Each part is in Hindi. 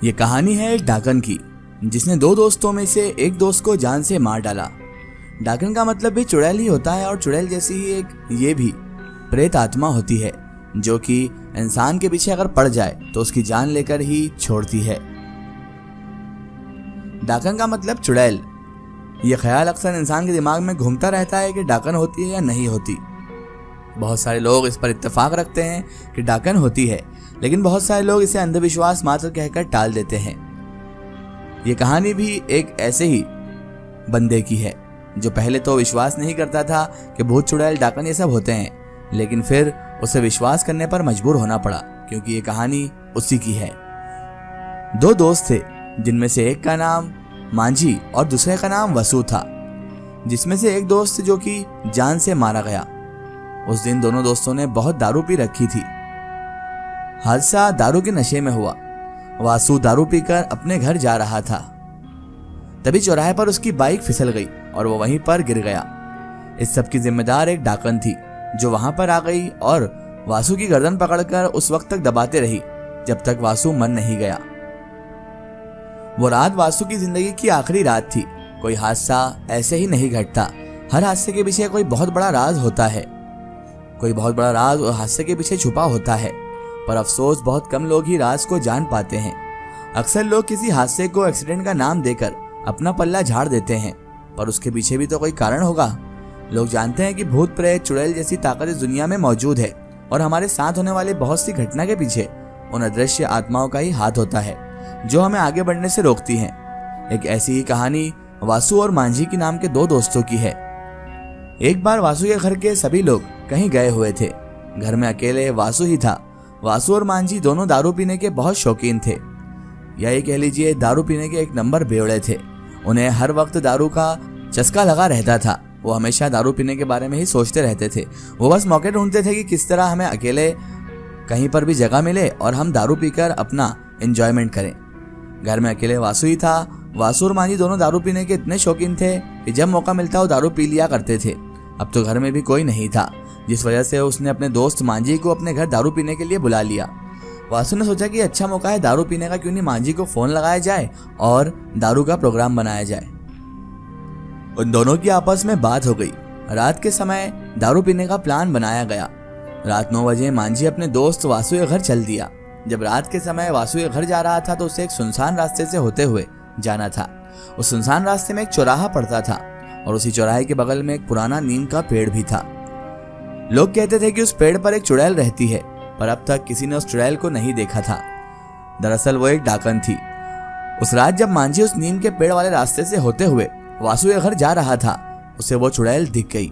ये कहानी है एक डाकन की, जिसने दो दोस्तों में से एक दोस्त को जान से मार डाला। डाकन का मतलब भी चुड़ैल ही होता है और चुड़ैल जैसी ही एक ये भी प्रेत आत्मा होती है जो कि इंसान के पीछे अगर पड़ जाए तो उसकी जान लेकर ही छोड़ती है। डाकन का मतलब चुड़ैल। ये ख्याल अक्सर इंसान के दिमाग में घूमता रहता है कि डाकन होती है या नहीं होती। बहुत सारे लोग इस पर इत्तेफाक रखते हैं कि डाकन होती है, लेकिन बहुत सारे लोग इसे अंधविश्वास मात्र कहकर टाल देते हैं। ये कहानी भी एक ऐसे ही बंदे की है जो पहले तो विश्वास नहीं करता था कि भूत चुड़ैल डाकन ये सब होते हैं, लेकिन फिर उसे विश्वास करने पर मजबूर होना पड़ा क्योंकि ये कहानी उसी की है। दो दोस्त थे जिनमें से एक का नाम मांझी और दूसरे का नाम वसु था, जिसमें से एक दोस्त जो कि जान से मारा गया। उस दिन दोनों दोस्तों ने बहुत दारू पी रखी थी। हादसा दारू के नशे में हुआ। वासु दारू पीकर अपने घर जा रहा था, तभी चौराहे पर उसकी बाइक फिसल गई और वो वहीं पर गिर गया। इस सब की जिम्मेदार एक डाकन थी जो वहां पर आ गई और वासु की गर्दन पकड़कर उस वक्त तक दबाते रही जब तक वासु मर नहीं गया। वो रात वासु की जिंदगी की आखिरी रात थी। कोई हादसा ऐसे ही नहीं घटता, हर हादसे के पीछे कोई बहुत बड़ा राज होता है। कोई बहुत बड़ा राज और हादसे के पीछे छुपा होता है, पर अफसोस बहुत कम लोग ही राज को जान पाते हैं। अक्सर लोग किसी हादसे को एक्सीडेंट का नाम देकर अपना पल्ला झाड़ देते हैं, पर उसके पीछे भी तो कोई कारण होगा। लोग जानते हैं कि भूत प्रेत चुड़ैल जैसी ताकत इस दुनिया में मौजूद है और हमारे साथ होने वाली बहुत सी घटना के पीछे उन अदृश्य आत्माओं का ही हाथ होता है जो हमें आगे बढ़ने से रोकती हैं। एक ऐसी ही कहानी वासु और मांझी की नाम के दो दोस्तों की है। एक बार वासु के घर के सभी लोग कहीं गए हुए थे। घर में अकेले वासु ही था। वासु और मांझी दोनों दारू पीने के बहुत शौकीन थे, या ये कह लीजिए दारू पीने के एक नंबर बेवड़े थे। उन्हें हर वक्त दारू का चस्का लगा रहता था। वो हमेशा दारू पीने के बारे में ही सोचते रहते थे। वो बस मौके ढूंढते थे कि किस तरह हमें अकेले कहीं पर भी जगह मिले और हम दारू पीकर अपना एंजॉयमेंट करें। घर में अकेले वासु ही था। वासु और मांझी दोनों दारू पीने के इतने शौकीन थे कि जब मौका मिलता वो दारू पी लिया करते थे। अब तो घर में भी कोई नहीं था, जिस वजह से उसने अपने दोस्त मांझी को अपने घर दारू पीने के लिए बुला लिया। वासु ने सोचा कि अच्छा मौका है दारू पीने का, क्यों नहीं मांझी को फोन लगाया जाए और दारू का प्रोग्राम बनाया जाए। उन दोनों की आपस में बात हो गई। रात के समय दारू पीने का प्लान बनाया गया। रात 9 बजे मांझी अपने दोस्त वासु के घर चल दिया। जब रात के समय वासु के घर जा रहा था तो उसे एक सुनसान रास्ते से होते हुए जाना था। उस सुनसान रास्ते में एक चौराहा पड़ता था और उसी चौराहे के बगल में एक पुराना नीम का पेड़ भी था। लोग कहते थे कि उस पेड़ पर एक चुड़ैल रहती है, पर अब तक किसी ने उस चुड़ैल को नहीं देखा था। दरअसल वो एक डाकन थी। उस रात जब मांझी उस नीम के पेड़ वाले रास्ते से होते हुए वासु के घर जा रहा था, उसे वो चुड़ैल दिख गई।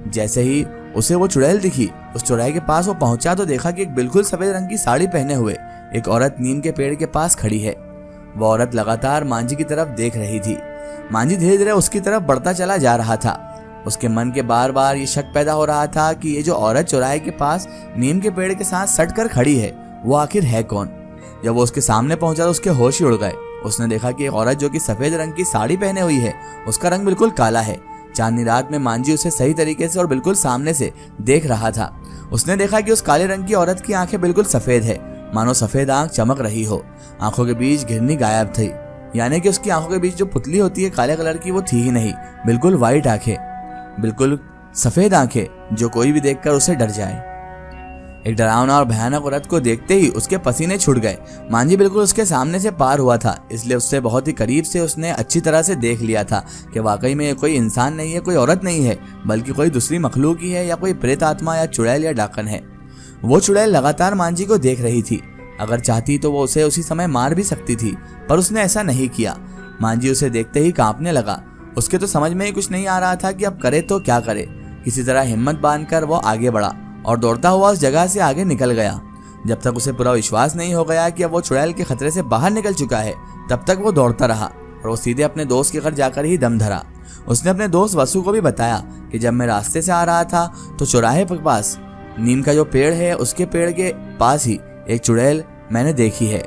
जैसे ही उसे वो चुड़ैल दिखी, उस चौराहे के पास वो पहुंचा तो देखा कि एक बिल्कुल सफेद रंग की साड़ी पहने हुए एक औरत नीम के पेड़ के पास खड़ी है। वो औरत लगातार मांझी की तरफ देख रही थी। मांझी धीरे धीरे उसकी तरफ बढ़ता चला जा रहा था। उसके मन के बार बार ये शक पैदा हो रहा था कि ये जो औरत चौराहे के पास नीम के पेड़ के साथ सट कर खड़ी है, वो आखिर है कौन। जब वो उसके सामने पहुंचा तो उसके होश ही उड़ गए। उसने देखा कि एक औरत जो कि सफेद रंग की साड़ी पहने हुई है, उसका रंग बिल्कुल काला है। चांदनी रात में मांझी उसे सही तरीके से और बिल्कुल सामने से देख रहा था। उसने देखा कि उस काले रंग की औरत की आंखें बिल्कुल सफेद है, मानो सफेद आंख चमक रही हो। आंखों के बीच घिरनी गायब थी, यानी कि उसकी आंखों के बीच जो पुतली होती है काले कलर की, वो थी ही नहीं। बिल्कुल वाइट आंखें, बिल्कुल सफेद आंखें, जो कोई भी देखकर उसे डर जाए। एक डरावना और भयानक औरत को देखते ही उसके पसीने छूट गए। मांझी बिल्कुल उसके सामने से पार हुआ था, इसलिए उससे बहुत ही करीब से उसने अच्छी तरह से देख लिया था कि वाकई में ये कोई इंसान नहीं है, कोई औरत नहीं है, बल्कि कोई दूसरी मखलूक ही है, या कोई प्रेत आत्मा या चुड़ैल या डाकन है। वो चुड़ैल लगातार मांझी को देख रही थी। अगर चाहती तो वो उसे उसी समय मार भी सकती थी, पर उसने ऐसा नहीं किया। मांझी उसे देखते ही कांपने लगा। उसके तो समझ में ही कुछ नहीं आ रहा था कि अब करे तो क्या करे। किसी तरह हिम्मत बांधकर वो आगे बढ़ा और दौड़ता हुआ उस जगह से आगे निकल गया। जब तक उसे पूरा विश्वास नहीं हो गया कि अब वो चुड़ैल के खतरे से बाहर निकल चुका है, तब तक वो दौड़ता रहा और वो सीधे अपने दोस्त के घर जाकर ही दम धरा। उसने अपने दोस्त वसु को भी बताया कि जब मैं रास्ते से आ रहा था तो चौराहे के पास नीम का जो पेड़ है, उसके पेड़ के पास ही एक चुड़ैल मैंने देखी है।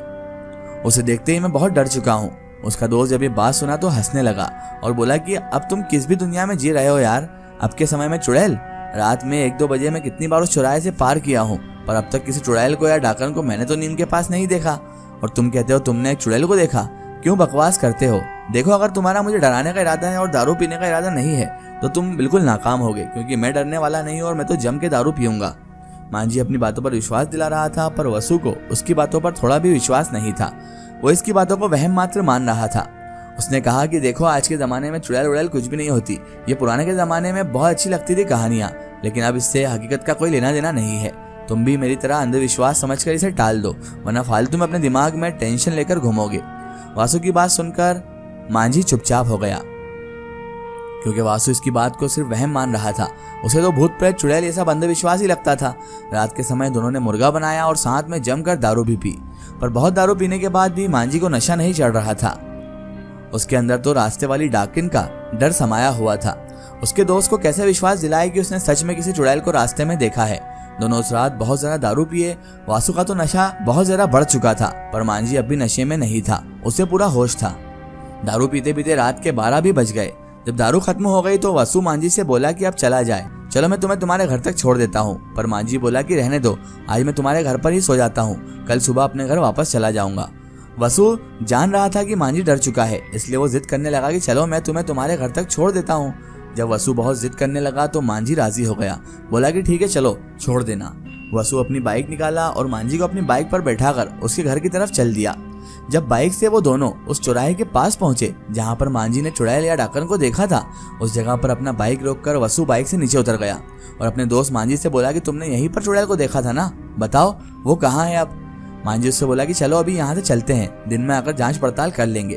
उसे देखते ही मैं बहुत डर चुका हूँ। उसका दोस्त जब ये बात सुना तो हंसने लगा और बोला कि अब तुम किस भी दुनिया में जी रहे हो यार। अब के समय में चुड़ैल? रात में 1-2 बजे मैं कितनी बार उस चौराहे से पार किया हूँ, पर अब तक किसी चुड़ैल को या डाकन को मैंने तो नीम के पास नहीं देखा। और तुम कहते हो तुमने एक चुड़ैल को देखा। क्यों बकवास करते हो? देखो, अगर तुम्हारा मुझे डराने का इरादा है और दारू पीने का इरादा नहीं है तो तुम बिल्कुल नाकाम होगे, क्योंकि मैं डरने वाला नहीं हूँ और मैं तो जम के दारू पीऊंगा। मांझी अपनी बातों पर विश्वास दिला रहा था, पर वसु को उसकी बातों पर थोड़ा भी विश्वास नहीं था। वो इसकी बातों को वहम मात्र मान रहा था। उसने कहा कि देखो, आज के ज़माने में चुड़ैल उड़ैल कुछ भी नहीं होती। ये पुराने के ज़माने में बहुत अच्छी लगती थी कहानियाँ, लेकिन अब इससे हकीकत का कोई लेना देना नहीं है। तुम भी मेरी तरह अंधविश्वास समझकर इसे टाल दो, वरना फालतू में अपने दिमाग में टेंशन लेकर घूमोगे। वासु की बात सुनकर मांझी चुपचाप हो गया, क्योंकि वासु इसकी बात को सिर्फ वहम मान रहा था। उसे तो भूत प्रेत चुड़ैल ये सब अंधविश्वास ही लगता था। रात के समय दोनों ने मुर्गा बनाया और साथ में जमकर दारू भी पी, पर बहुत दारू पीने के बाद भी मांझी को नशा नहीं चढ़ रहा था। उसके अंदर तो रास्ते वाली डाकिन का डर समाया हुआ था। उसके दोस्त को कैसे विश्वास दिलाए कि उसने सच में किसी चुड़ैल को रास्ते में देखा है। दोनों उस रात बहुत ज्यादा दारू पिए। वासु का तो नशा बहुत ज्यादा बढ़ चुका था, पर मांझी अब भी नशे में नहीं था, उसे पूरा होश था। दारू पीते पीते रात के 12 भी बज गए। जब दारू खत्म हो गई तो वसु मांझी से बोला कि अब चला जाए, चलो मैं तुम्हें तुम्हारे घर तक छोड़ देता हूँ। पर मांझी बोला कि रहने दो, आज मैं तुम्हारे घर पर ही सो जाता हूँ, कल सुबह अपने घर वापस चला जाऊंगा। वसु जान रहा था कि मांझी डर चुका है, इसलिए वो जिद करने लगा कि चलो मैं तुम्हें तुम्हारे घर तक छोड़ देता हूँ। जब वसु बहुत जिद करने लगा तो मांझी राजी हो गया, बोला कि ठीक है चलो छोड़ देना। वसु अपनी बाइक निकाला और मांझी को अपनी बाइक पर बैठाकर उसके घर की तरफ चल दिया। जब बाइक से वो दोनों उस चौराहे के पास पहुंचे जहां पर मांझी ने चुड़ैल या डाकन को देखा था, उस जगह पर अपना बाइक रोककर वसु बाइक से नीचे उतर गया और अपने दोस्त मांझी से बोला कि तुमने यहीं पर चुड़ैल को देखा था ना, बताओ वो कहाँ है अब। मांझी उससे बोला कि चलो अभी यहाँ से चलते हैं, दिन में आकर जांच पड़ताल कर लेंगे।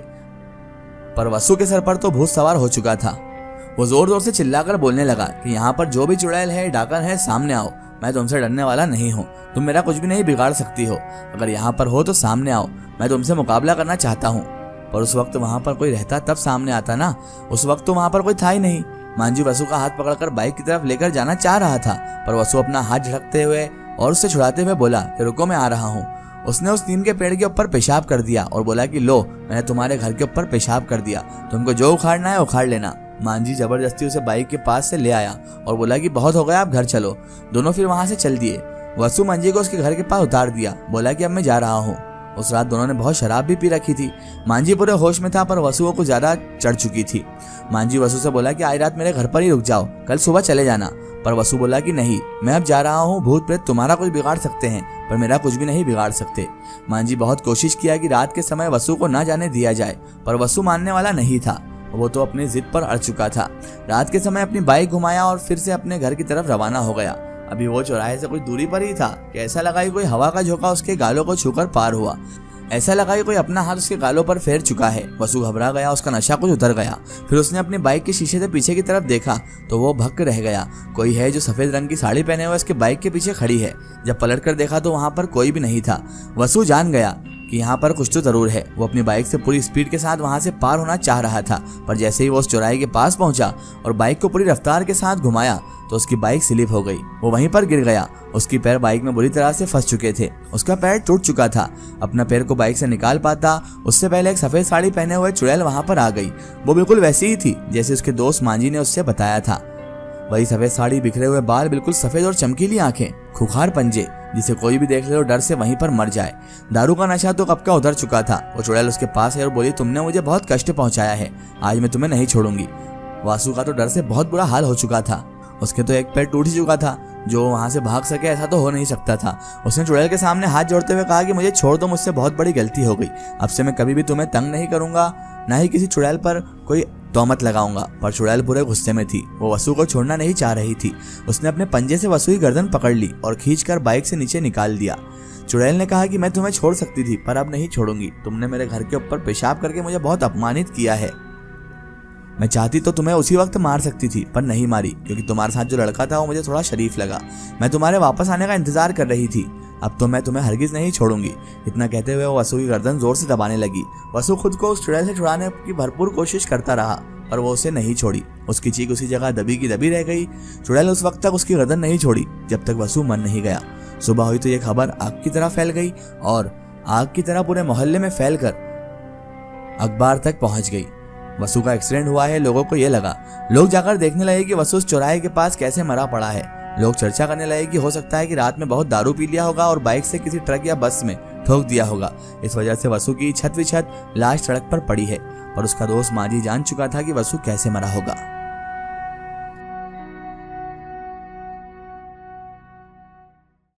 पर वसु के सर पर तो भूत सवार हो चुका था। वो जोर जोर से चिल्लाकर बोलने लगा कि यहाँ पर जो भी चुड़ैल है डाकन है सामने आओ, मैं तुमसे डरने वाला नहीं हूँ, तुम मेरा कुछ भी नहीं बिगाड़ सकती हो। अगर यहाँ पर हो तो सामने आओ, मैं तुमसे मुकाबला करना चाहता हूँ। पर उस वक्त वहाँ पर कोई रहता तब सामने आता ना, उस वक्त तो वहाँ पर कोई था ही नहीं। मांझी वसु का हाथ पकड़कर बाइक की तरफ लेकर जाना चाह रहा था, पर वसु अपना हाथ झटकते हुए और उससे छुड़ाते हुए बोला कि रुको मैं आ रहा हूँ। उसने उस नीम के पेड़ के ऊपर पेशाब कर दिया और बोला कि लो मैंने तुम्हारे घर के ऊपर पेशाब कर दिया, तुमको जो उखाड़ना है उखाड़ लेना। मांझी जबरदस्ती उसे बाइक के पास से ले आया और बोला कि बहुत हो गया, आप घर चलो। दोनों फिर वहां से चल दिए। वसु मांझी को उसके घर के पास उतार दिया, बोला कि अब मैं जा रहा हूँ। उस रात दोनों ने बहुत शराब भी पी रखी थी। मांझी पूरे होश में था, पर वसु को ज्यादा चढ़ चुकी थी। मांझी वसु से बोला कि आज रात मेरे घर पर ही रुक जाओ, कल सुबह चले जाना। पर वसु बोला कि नहीं, मैं अब जा रहा हूँ, भूत प्रेत तुम्हारा कुछ बिगाड़ सकते हैं पर मेरा कुछ भी नहीं बिगाड़ सकते। मांझी बहुत कोशिश किया कि रात के समय वसु को न जाने दिया जाए, पर वसु मानने वाला नहीं था। वो तो अपनी जिद पर अड़ चुका था। रात के समय अपनी बाइक घुमाया और फिर से अपने घर की तरफ रवाना हो गया। अभी वो चौराहे से कुछ दूरी पर ही था कि ऐसा लगा कि कोई हवा का झोंका उसके गालों को छूकर पार हुआ। ऐसा लगा कि कोई अपना हाथ उसके गालों पर फेर चुका है। वसु घबरा गया, उसका नशा कुछ उतर गया। फिर उसने अपनी बाइक के शीशे से पीछे की तरफ देखा तो वो भक्क रह गया। कोई है जो सफेद रंग की साड़ी पहने हुए उसके बाइक के पीछे खड़ी है। जब पलट कर देखा तो वहां पर कोई भी नहीं था। वसु जान गया कि यहाँ पर कुछ तो जरूर है। वो अपनी बाइक से पूरी स्पीड के साथ वहां से पार होना चाह रहा था, पर जैसे ही वो उस चौराहे के पास पहुंचा और बाइक को पूरी रफ्तार के साथ घुमाया तो उसकी बाइक स्लिप हो गई। वो वहीं पर गिर गया। उसकी पैर बाइक में बुरी तरह से फंस चुके थे। उसका पैर टूट चुका था। अपना पैर को बाइक से निकाल पाता उससे पहले एक सफेद साड़ी पहने हुए चुड़ैल वहां पर आ गई। वो बिल्कुल वैसी ही थी जैसे उसके दोस्त मांझी ने उससे बताया था। वही सफेद साड़ी, बिखरे हुए बाल, बिल्कुल सफेद और चमकीली आंखें, खुखार पंजे, जिसे कोई भी देख ले तो डर से वहीं पर मर जाए। दारू का नशा तो कब का उतर चुका था। वो चुड़ैल उसके पास है और बोली, तुमने मुझे बहुत कष्ट पहुंचाया है, आज मैं तुम्हें नहीं छोड़ूंगी। वासु का तो डर से बहुत बुरा हाल हो चुका था। उसके तो एक पैर टूट ही चुका था, जो वहां से भाग सके ऐसा तो हो नहीं सकता था। उसने चुड़ैल के सामने हाथ जोड़ते हुए कहा कि मुझे छोड़ दो, मुझसे बहुत बड़ी गलती हो गई। अब से मैं कभी भी तुम्हें तंग नहीं करूंगा, ना ही किसी चुड़ैल पर कोई तोहमत लगाऊंगा। पर चुड़ैल पूरे गुस्से में थी। वो वसु को छोड़ना नहीं चाह रही थी। उसने अपने पंजे से वसु की गर्दन पकड़ ली और खींचकर बाइक से नीचे निकाल दिया। चुड़ैल ने कहा कि मैं तुम्हें छोड़ सकती थी पर अब नहीं छोड़ूंगी। तुमने मेरे घर के ऊपर पेशाब करके मुझे बहुत अपमानित किया है। मैं चाहती तो तुम्हें उसी वक्त मार सकती थी पर नहीं मारी, क्योंकि तुम्हारे साथ जो लड़का था वो मुझे थोड़ा शरीफ लगा। मैं तुम्हारे वापस आने का इंतजार कर रही थी। अब तो मैं तुम्हें हरगिज नहीं छोड़ूंगी। इतना कहते हुए वो वसु की गर्दन जोर से दबाने लगी। वसु खुद को उस चुड़ैल से छुड़ाने की भरपूर कोशिश करता रहा पर वो उसे नहीं छोड़ी। उसकी चीख उसी जगह दबी की दबी रह गई। चुड़ैल उस वक्त तक उसकी गर्दन नहीं छोड़ी जब तक वसु मर नहीं गया। सुबह हुई तो ये खबर आग की तरह फैल गई और आग की तरह पूरे मोहल्ले में फैलकर अखबार तक पहुंच गई। वसु का एक्सीडेंट हुआ है। लोगों को ये लगा। लोग जाकर देखने लगे कि वसु उस चौराहे के पास कैसे मरा पड़ा है। लोग चर्चा करने लगे कि हो सकता है कि रात में बहुत दारू पी लिया होगा और बाइक से किसी ट्रक या बस में ठोक दिया होगा। इस वजह से वसु की छत विछत लाश सड़क पर पड़ी है, पर उसका दोस्त मांझी जान चुका था कि वसु कैसे मरा होगा।